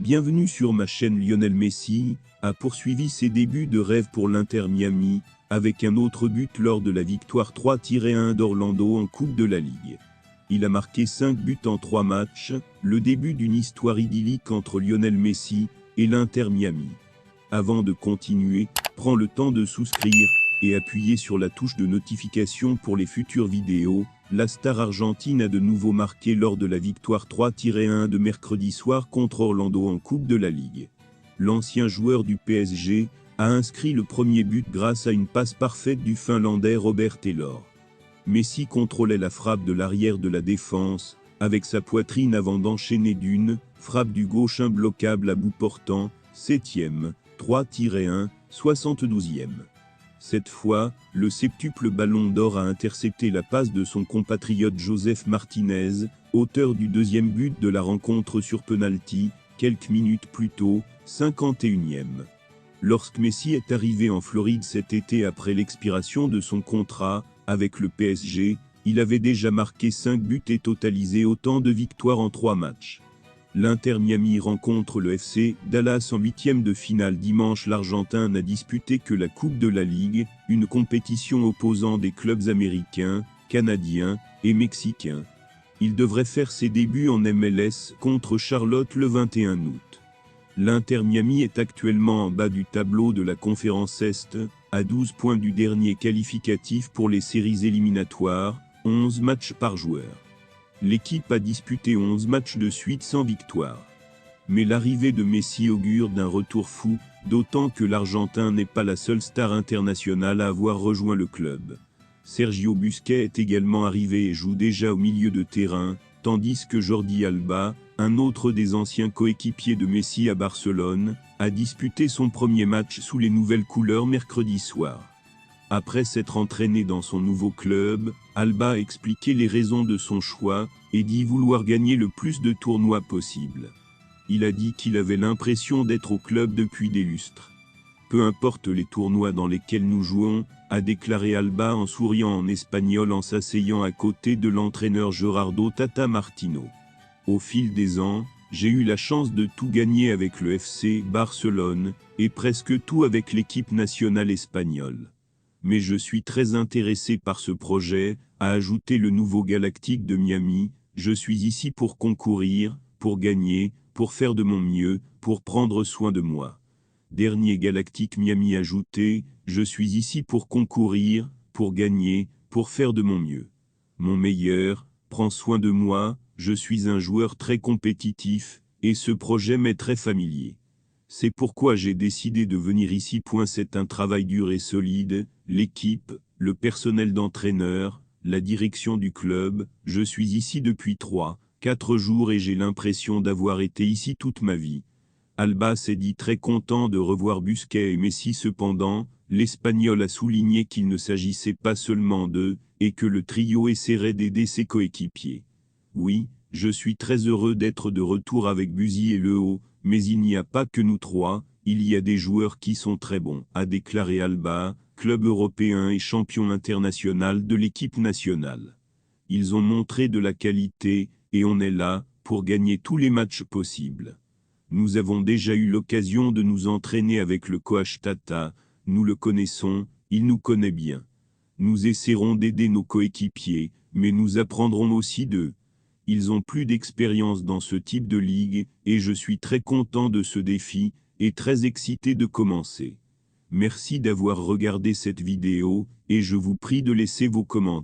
Bienvenue sur ma chaîne. Lionel Messi a poursuivi ses débuts de rêve pour l'Inter Miami, avec un autre but lors de la victoire 3-1 d'Orlando en Coupe de la Ligue. Il a marqué 5 buts en 3 matchs, le début d'une histoire idyllique entre Lionel Messi et l'Inter Miami. Avant de continuer, prends le temps de souscrire et appuyer sur la touche de notification pour les futures vidéos. La star argentine a de nouveau marqué lors de la victoire 3-1 de mercredi soir contre Orlando en Coupe de la Ligue. L'ancien joueur du PSG a inscrit le premier but grâce à une passe parfaite du Finlandais Robert Taylor. Messi contrôlait la frappe de l'arrière de la défense, avec sa poitrine avant d'enchaîner d'une frappe du gauche imbloquable à bout portant, 7e, 3-1, 72e. Cette fois, le septuple ballon d'or a intercepté la passe de son compatriote Joseph Martinez, auteur du deuxième but de la rencontre sur penalty, quelques minutes plus tôt, 51e. Lorsque Messi est arrivé en Floride cet été après l'expiration de son contrat avec le PSG, il avait déjà marqué 5 buts et totalisé autant de victoires en 3 matchs. L'Inter Miami rencontre le FC Dallas en 8e de finale dimanche. L'Argentin n'a disputé que la Coupe de la Ligue, une compétition opposant des clubs américains, canadiens et mexicains. Il devrait faire ses débuts en MLS contre Charlotte le 21 août. L'Inter Miami est actuellement en bas du tableau de la conférence Est, à 12 points du dernier qualificatif pour les séries éliminatoires, 11 matchs par joueur. L'équipe a disputé 11 matchs de suite sans victoire. Mais l'arrivée de Messi augure d'un retour fou, d'autant que l'Argentin n'est pas la seule star internationale à avoir rejoint le club. Sergio Busquets est également arrivé et joue déjà au milieu de terrain, tandis que Jordi Alba, un autre des anciens coéquipiers de Messi à Barcelone, a disputé son premier match sous les nouvelles couleurs mercredi soir. Après s'être entraîné dans son nouveau club, Alba a expliqué les raisons de son choix et dit vouloir gagner le plus de tournois possible. Il a dit qu'il avait l'impression d'être au club depuis des lustres. Peu importe les tournois dans lesquels nous jouons, a déclaré Alba en souriant en espagnol en s'asseyant à côté de l'entraîneur Gerardo Tata Martino. Au fil des ans, j'ai eu la chance de tout gagner avec le FC Barcelone et presque tout avec l'équipe nationale espagnole. Mais je suis très intéressé par ce projet, a ajouté le nouveau Galactique de Miami. Je suis ici pour concourir, pour gagner, pour faire de mon mieux, pour prendre soin de moi. Dernier Galactique Miami ajouté, je suis ici pour concourir, pour gagner, pour faire de mon mieux. Mon meilleur, prends soin de moi, je suis un joueur très compétitif, et ce projet m'est très familier. C'est pourquoi j'ai décidé de venir ici. C'est un travail dur et solide, l'équipe, le personnel d'entraîneur, la direction du club, je suis ici depuis 3-4 jours et j'ai l'impression d'avoir été ici toute ma vie. Alba s'est dit très content de revoir Busquets et Messi. Cependant, l'Espagnol a souligné qu'il ne s'agissait pas seulement d'eux, et que le trio essaierait d'aider ses coéquipiers. Oui, je suis très heureux d'être de retour avec Buzy et Leo, mais il n'y a pas que nous trois, il y a des joueurs qui sont très bons, a déclaré Alba, club européen et champion international de l'équipe nationale. Ils ont montré de la qualité, et on est là, pour gagner tous les matchs possibles. Nous avons déjà eu l'occasion de nous entraîner avec le coach Tata, nous le connaissons, il nous connaît bien. Nous essaierons d'aider nos coéquipiers, mais nous apprendrons aussi d'eux. Ils ont plus d'expérience dans ce type de ligue, et je suis très content de ce défi, et très excité de commencer. Merci d'avoir regardé cette vidéo, et je vous prie de laisser vos commentaires.